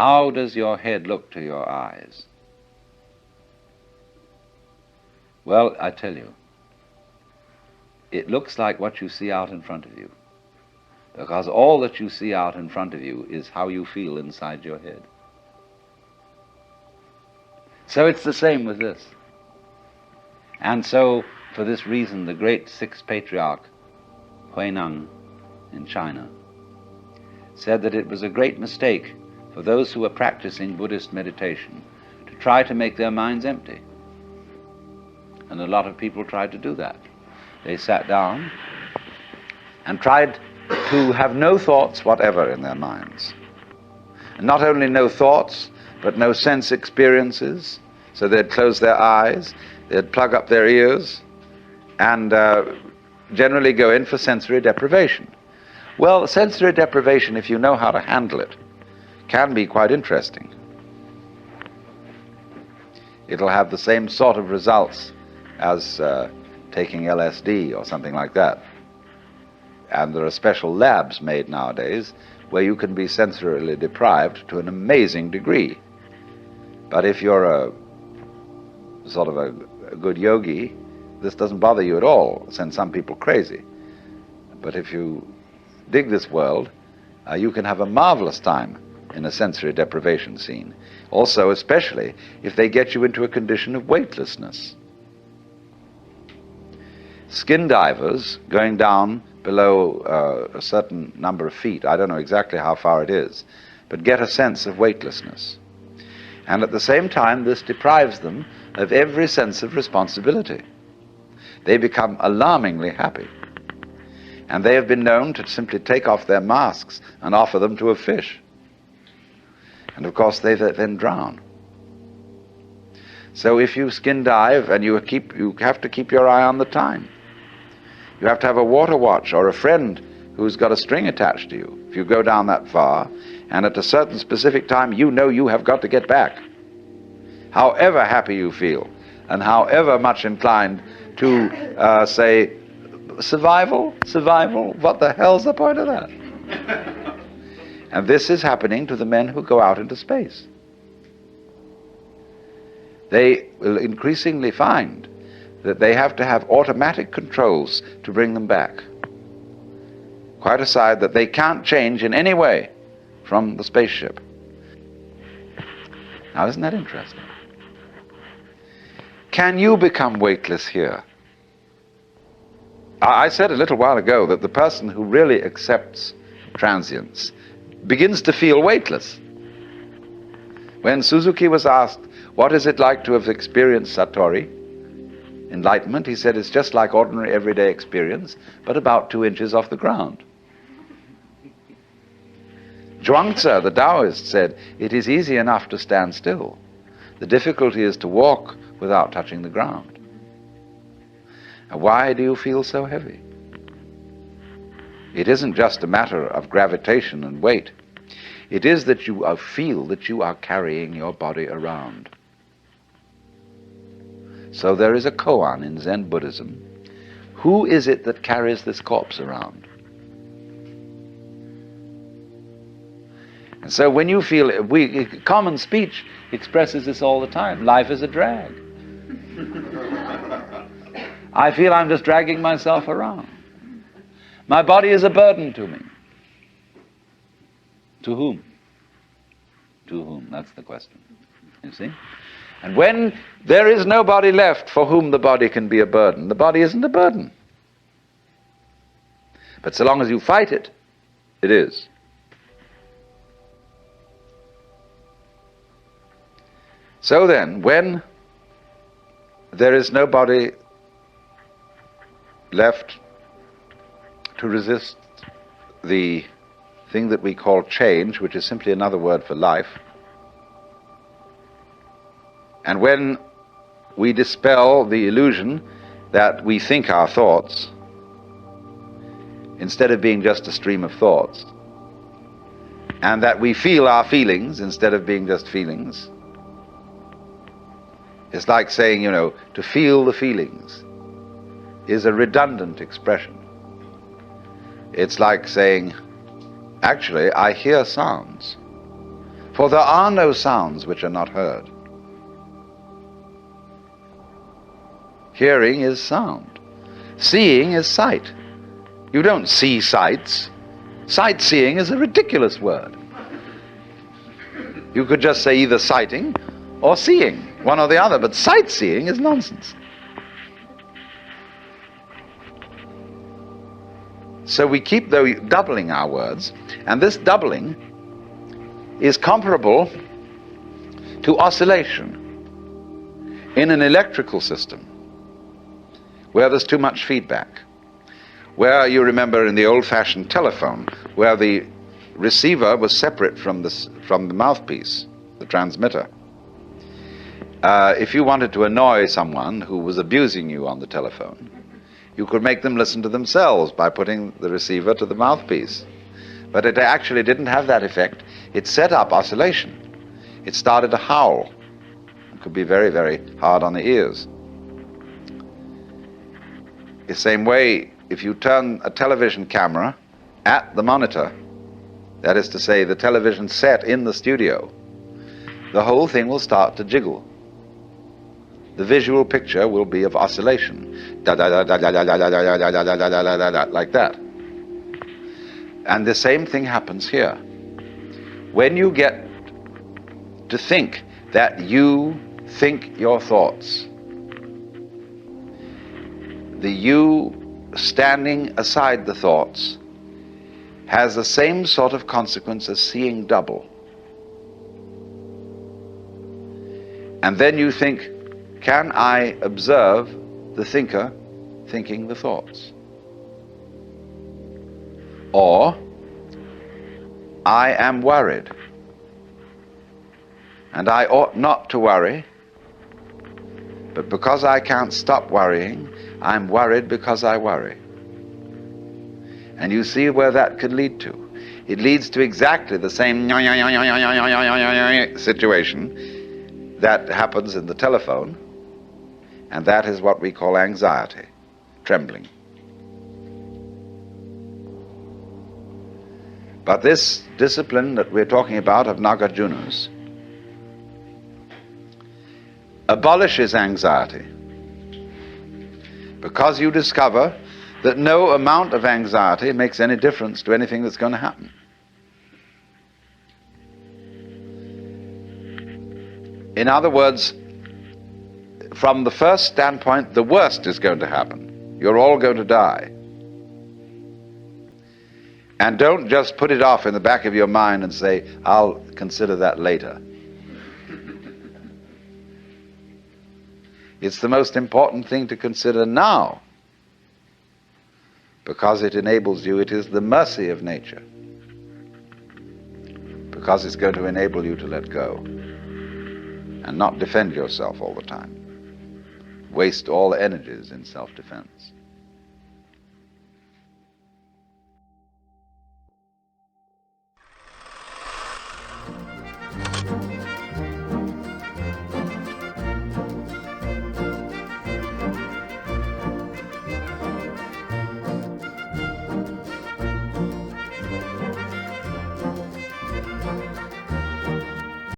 How does your head look to your eyes? Well, I tell you, it looks like what you see out in front of you, because all that you see out in front of you is how you feel inside your head. So it's the same with this. And so, for this reason, the great sixth patriarch, Huineng in China, said that it was a great mistake for those who were practicing Buddhist meditation to try to make their minds empty. And a lot of people tried to do that. They sat down and tried to have no thoughts whatever in their minds. And not only no thoughts, but no sense experiences. So they'd close their eyes, they'd plug up their ears, and generally go in for sensory deprivation. Well, sensory deprivation, if you know how to handle it, can be quite interesting. It'll have the same sort of results as taking LSD or something like that. And there are special labs made nowadays where you can be sensorily deprived to an amazing degree. But if you're a sort of a good yogi, this doesn't bother you at all. It sends some people crazy. But if you dig this world, you can have a marvelous time in a sensory deprivation scene. Also, especially if they get you into a condition of weightlessness. Skin divers going down below a certain number of feet, I don't know exactly how far it is, but get a sense of weightlessness. And at the same time, this deprives them of every sense of responsibility. They become alarmingly happy. And they have been known to simply take off their masks and offer them to a fish. And of course they then drown. So if you skin dive, and you have to keep your eye on the time. You have to have a water watch or a friend who's got a string attached to you. If you go down that far, and at a certain specific time you know you have got to get back. However happy you feel, and however much inclined to say, survival, what the hell's the point of that? And this is happening to the men who go out into space. They will increasingly find that they have to have automatic controls to bring them back. Quite aside that they can't change in any way from the spaceship. Now, isn't that interesting? Can you become weightless here? I said a little while ago that the person who really accepts transience begins to feel weightless. When Suzuki was asked, what is it like to have experienced Satori, enlightenment, he said, it's just like ordinary everyday experience, but about 2 inches off the ground. Zhuangzi, the Taoist, said, it is easy enough to stand still. The difficulty is to walk without touching the ground. And why do you feel so heavy? It isn't just a matter of gravitation and weight. It is that you feel that you are carrying your body around. So there is a koan in Zen Buddhism. Who is it that carries this corpse around? And so when you feel, common speech expresses this all the time. Life is a drag. I feel I'm just dragging myself around. My body is a burden to me. To whom? To whom? That's the question. You see? And when there is nobody left for whom the body can be a burden, the body isn't a burden. But so long as you fight it, it is. So then, when there is nobody left to resist the thing that we call change, which is simply another word for life, and when we dispel the illusion that we think our thoughts, instead of being just a stream of thoughts, and that we feel our feelings instead of being just feelings, it's like saying, to feel the feelings is a redundant expression. It's like saying, actually, I hear sounds. For there are no sounds which are not heard. Hearing is sound. Seeing is sight. You don't see sights. Sightseeing is a ridiculous word. You could just say either sighting or seeing, one or the other, but sightseeing is nonsense. So we keep doubling our words, and this doubling is comparable to oscillation in an electrical system where there's too much feedback, where you remember in the old-fashioned telephone, where the receiver was separate from the mouthpiece, the transmitter. If you wanted to annoy someone who was abusing you on the telephone, you could make them listen to themselves by putting the receiver to the mouthpiece. But it actually didn't have that effect. It set up oscillation. It started to howl. It could be very, very hard on the ears. The same way, if you turn a television camera at the monitor, that is to say, the television set in the studio, the whole thing will start to jiggle. The visual picture will be of oscillation, like that. And the same thing happens here. When you get to think that you think your thoughts, the you standing aside the thoughts has the same sort of consequence as seeing double. And then you think, can I observe the thinker thinking the thoughts? Or, I am worried, and I ought not to worry, but because I can't stop worrying, I'm worried because I worry. And you see where that could lead to. It leads to exactly the same situation that happens in the telephone, and that is what we call anxiety, trembling. But this discipline that we're talking about of Nagarjuna's abolishes anxiety, because you discover that no amount of anxiety makes any difference to anything that's going to happen. In other words, from the first standpoint, the worst is going to happen. You're all going to die. And don't just put it off in the back of your mind and say, I'll consider that later. It's the most important thing to consider now, because it enables you, it is the mercy of nature, because it's going to enable you to let go and not defend yourself all the time, waste all energies in self-defense.